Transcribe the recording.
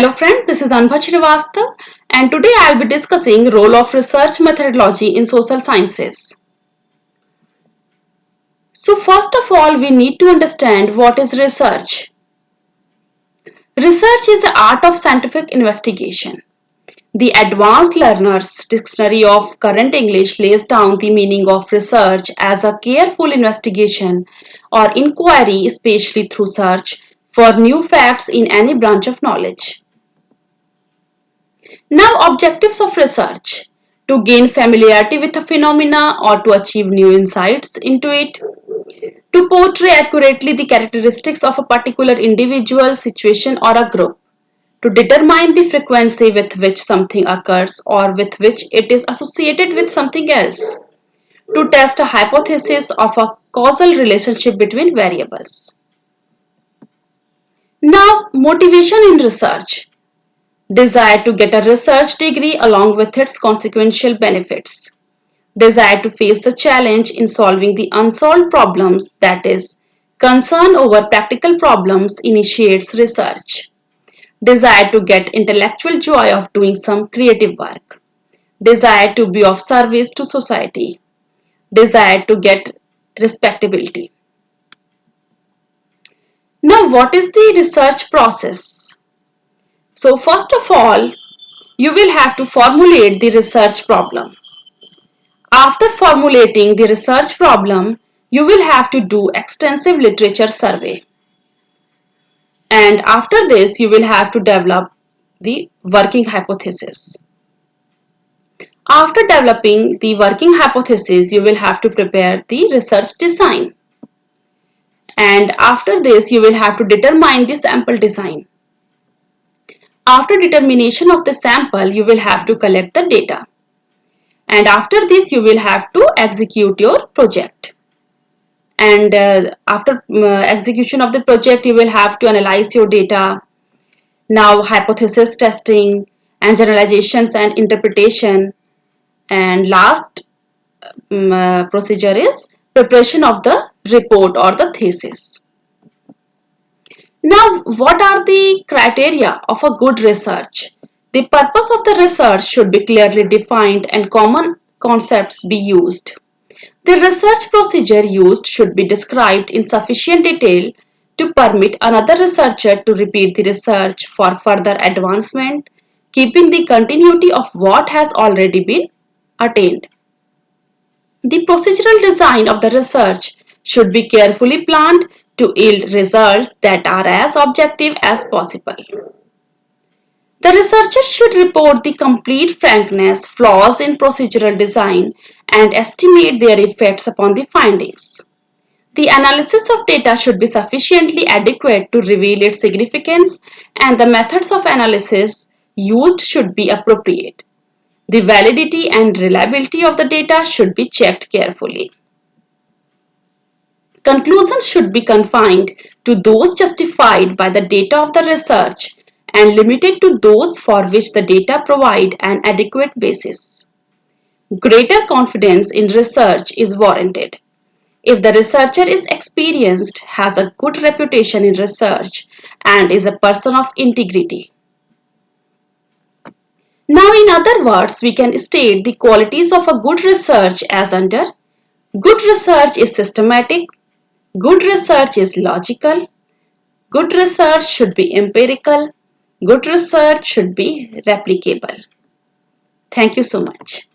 Hello friends, this is Anbha Srivastava and today I will be discussing role of research methodology in social sciences. So first of all, we need to understand what is research. Research is the art of scientific investigation. The Advanced Learner's Dictionary of Current English lays down the meaning of research as a careful investigation or inquiry, especially through search, for new facts in any branch of knowledge. Now, objectives of research: to gain familiarity with a phenomena or to achieve new insights into it, to portray accurately the characteristics of a particular individual, situation, or a group, to determine the frequency with which something occurs or with which it is associated with something else, to test a hypothesis of a causal relationship between variables. Now, motivation in research: desire to get a research degree along with its consequential benefits. Desire to face the challenge in solving the unsolved problems, that is, concern over practical problems initiates research. Desire to get intellectual joy of doing some creative work. Desire to be of service to society. Desire to get respectability. Now, what is the research process? So, first of all, you will have to formulate the research problem. After formulating the research problem, you will have to do extensive literature survey. And after this, you will have to develop the working hypothesis. After developing the working hypothesis, you will have to prepare the research design. And after this, you will have to determine the sample design. After determination of the sample, you will have to collect the data. And after this, you will have to execute your project. And after execution of the project, you will have to analyze your data. Now, hypothesis testing and generalizations and interpretation. And last procedure is preparation of the report or the thesis. Now, what are the criteria of a good research? The purpose of the research should be clearly defined and common concepts be used. The research procedure used should be described in sufficient detail to permit another researcher to repeat the research for further advancement, keeping the continuity of what has already been attained. The procedural design of the research should be carefully planned to yield results that are as objective as possible. The researchers should report the complete frankness, flaws in procedural design, and estimate their effects upon the findings. The analysis of data should be sufficiently adequate to reveal its significance, and the methods of analysis used should be appropriate. The validity and reliability of the data should be checked carefully. Conclusions should be confined to those justified by the data of the research and limited to those for which the data provide an adequate basis. Greater confidence in research is warranted if the researcher is experienced, has a good reputation in research, and is a person of integrity. Now, in other words, we can state the qualities of a good research as under: good research is systematic, good research is logical, good research should be empirical, good research should be replicable. Thank you so much.